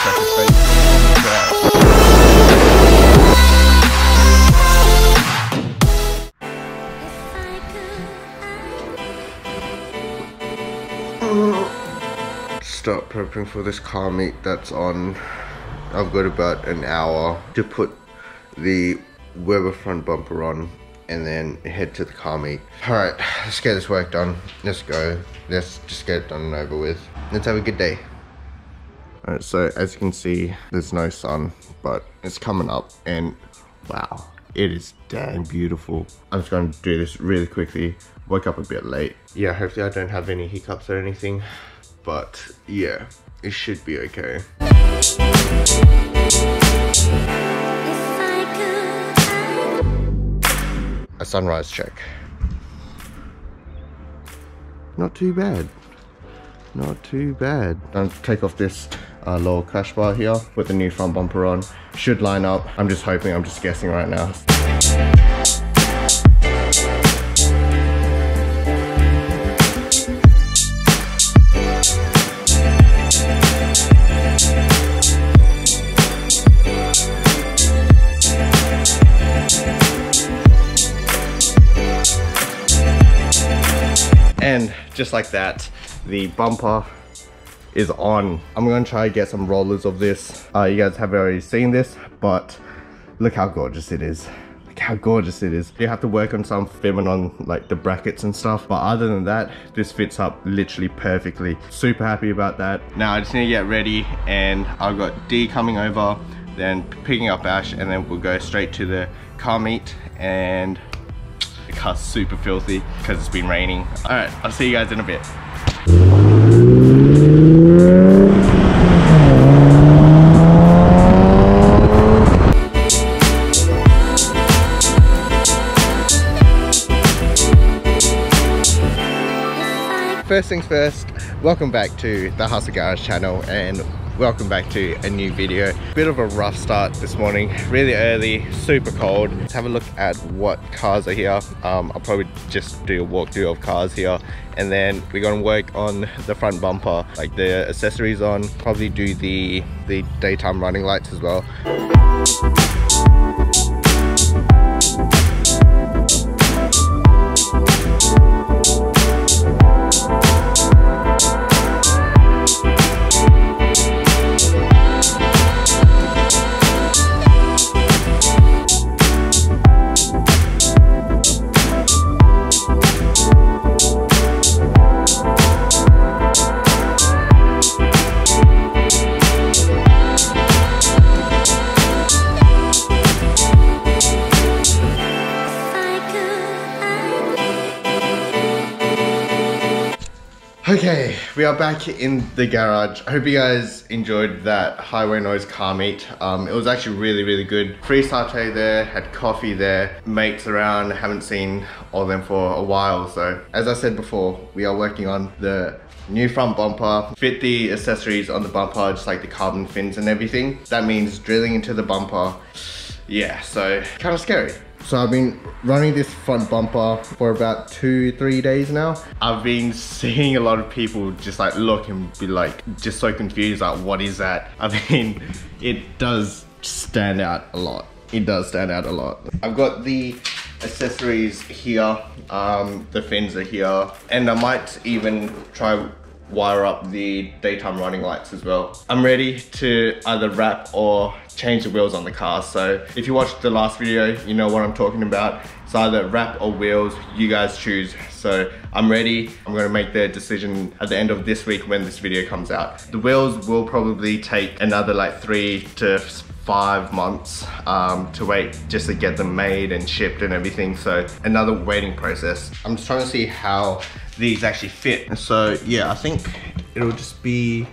check his face. Start prepping for this car meet that's on. I've got about an hour to put the Weber front bumper on and then head to the car meet. Alright, let's get this work done. Let's go. Let's just get it done and over with. Let's have a good day. Alright, so as you can see, there's no sun, but it's coming up and wow, it is damn beautiful. I'm just going to do this really quickly. Woke up a bit late. Yeah, hopefully I don't have any hiccups or anything, but yeah, it should be okay. A sunrise check. Not too bad. Not too bad. I'm gonna take off this lower crash bar here, put the new front bumper on. Should line up. I'm just hoping, I'm just guessing right now. And just like that, the bumper is on. I'm gonna try to get some rollers of this. You guys have already seen this, but look how gorgeous it is. Look how gorgeous it is. You have to work on some filming on like the brackets and stuff, but other than that, this fits up literally perfectly. Super happy about that. Now I just need to get ready, and I've got D coming over, then picking up Ash, and then we'll go straight to the car meet. And the car's super filthy because it's been raining. All right, I'll see you guys in a bit. First things first, welcome back to the Hustle Garage channel and welcome back to a new video. Bit of a rough start this morning, really early, super cold. Let's have a look at what cars are here. I'll probably just do a walkthrough of cars here, and then we're gonna work on the front bumper, like the accessories on, probably do the daytime running lights as well. Okay, we are back in the garage. I hope you guys enjoyed that highway noise car meet. It was actually really good. Free satay there, had coffee there, mates around, haven't seen all of them for a while. So as I said before, we are working on the new front bumper, fit the accessories on the bumper, just like the carbon fins and everything. That means drilling into the bumper. Yeah, so kind of scary. So I've been running this front bumper for about 2-3 days now. I've been seeing a lot of people just like look and be like just so confused, like what is that? I mean, it does stand out a lot. It does stand out a lot. I've got the accessories here, the fins are here, and I might even try wire up the daytime running lights as well. I'm ready to either wrap or change the wheels on the car. So if you watched the last video, you know what I'm talking about. It's either wrap or wheels, you guys choose. So I'm ready. I'm gonna make the decision at the end of this week when this video comes out. The wheels will probably take another like 3 to 5 months to wait just to get them made and shipped and everything. So another waiting process. I'm just trying to see how these actually fit. So yeah, I think it'll just be,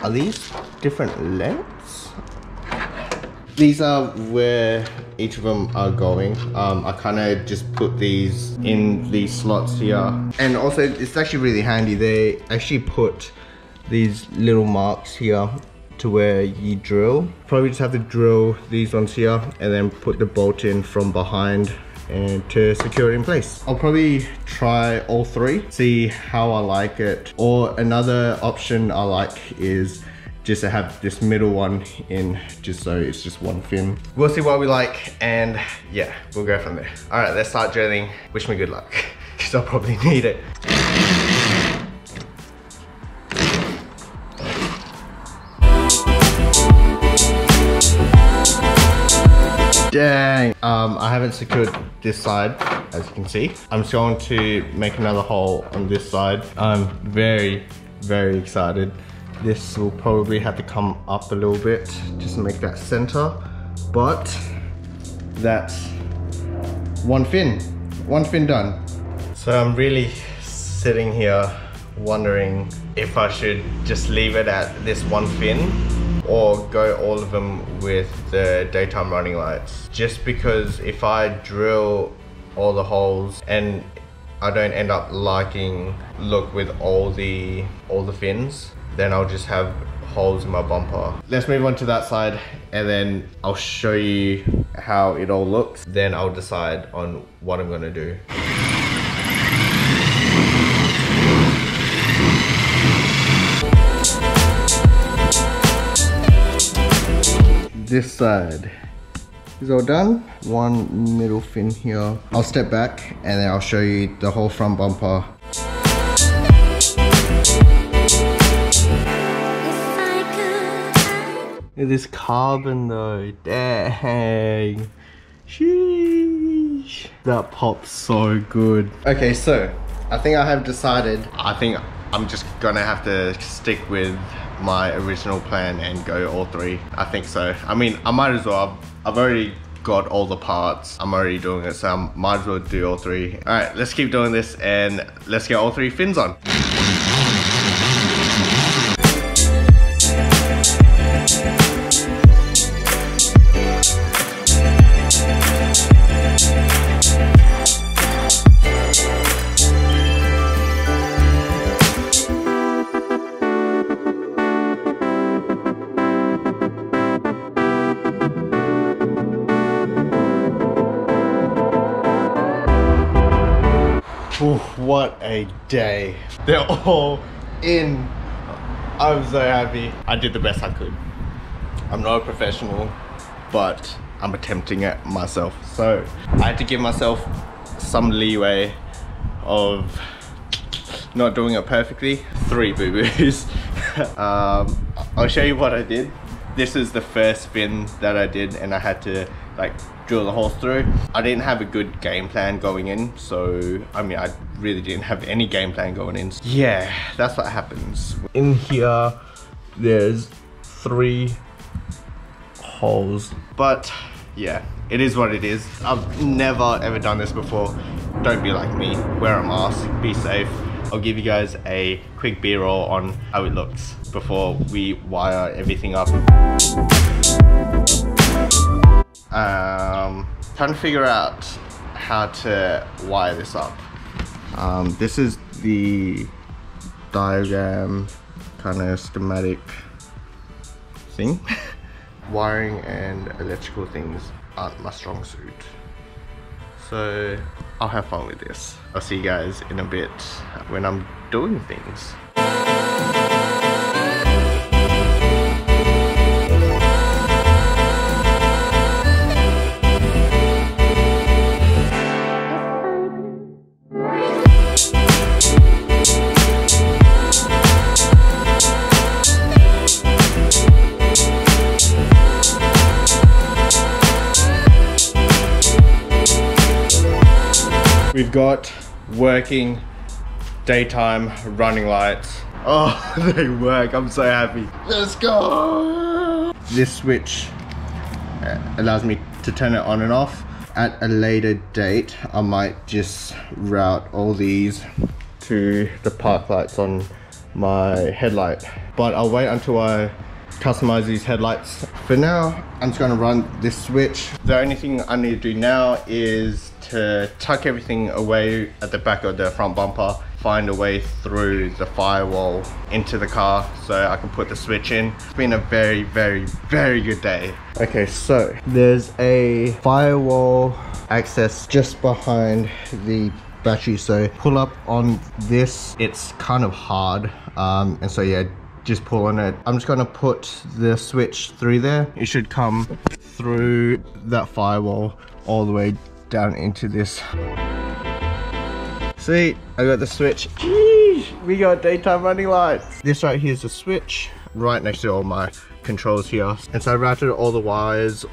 are these different lengths? These are where each of them are going. I kind of just put these in these slots here. And also it's actually really handy. They actually put these little marks here to where you drill. Probably just have to drill these ones here and then put the bolt in from behind and to secure it in place. I'll probably try all 3, see how I like it. Or another option I like is just to have this middle one in, just so it's just one fin. We'll see what we like, and yeah, we'll go from there. All right, let's start drilling. Wish me good luck, because I'll probably need it. Dang, I haven't secured this side, as you can see. I'm just going to make another hole on this side. I'm very, very excited. This will probably have to come up a little bit just to make that center, but that's one fin done. So I'm really sitting here wondering if I should just leave it at this one fin or go all of them with the daytime running lights. Just because if I drill all the holes and I don't end up liking look with all the fins, then I'll just have holes in my bumper. Let's move on to that side, and then I'll show you how it all looks. Then I'll decide on what I'm gonna do. This side is all done. One middle fin here. I'll step back and then I'll show you the whole front bumper. Look at this carbon though, dang. Sheesh. That pops so good. Okay, so I think I have decided, I think I'm just gonna have to stick with my original plan and go all three. I think so. I mean, I might as well. I've already got all the parts. I'm already doing it, so I might as well do all three. All right, let's keep doing this and let's get all three fins on. Ooh, what a day. They're all in. I'm so happy. I did the best I could. I'm not a professional, but I'm attempting it myself. So I had to give myself some leeway of not doing it perfectly. 3 boo-boos. I'll show you what I did. This is the first fin that I did, and I had to like drill the holes through. I didn't have a good game plan going in, so I mean, I really didn't have any game plan going in. Yeah, that's what happens. In here, there's 3 holes, but yeah, it is what it is. I've never ever done this before. Don't be like me, wear a mask, be safe. I'll give you guys a quick B-roll on how it looks before we wire everything up. Trying to figure out how to wire this up. This is the diagram kind of schematic thing. Wiring and electrical things aren't my strong suit, so I'll have fun with this. I'll see you guys in a bit when I'm doing things. We've got working daytime running lights. Oh, they work. I'm so happy. Let's go. This switch allows me to turn it on and off. At a later date, I might just route all these to the park lights on my headlight. But I'll wait until I customize these headlights. For now, I'm just gonna run this switch. The only thing I need to do now is to tuck everything away at the back of the front bumper, find a way through the firewall into the car so I can put the switch in. It's been a very, very, very good day. Okay, so there's a firewall access just behind the battery, so pull up on this. It's kind of hard, and so yeah, just pull on it. I'm just gonna put the switch through there. It should come through that firewall all the way down into this. See, I got the switch. Jeez, we got daytime running lights. This right here is the switch, right next to all my controls here. And so I routed all the wires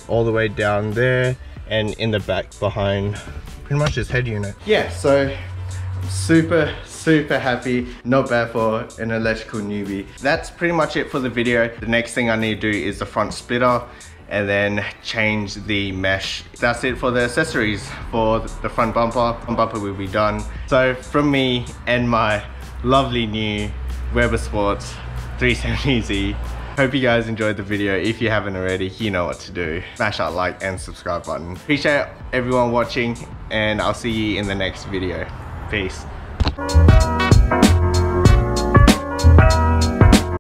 all the way down there and in the back behind pretty much this head unit. Yeah, so super happy. Not bad for an electrical newbie. That's pretty much it for the video. The next thing I need to do is the front splitter and then change the mesh. That's it for the accessories for the front bumper. Front bumper will be done. So from me and my lovely new Webersports 370Z, hope you guys enjoyed the video. If you haven't already, you know what to do. Smash that like and subscribe button. Appreciate everyone watching, and I'll see you in the next video. Peace.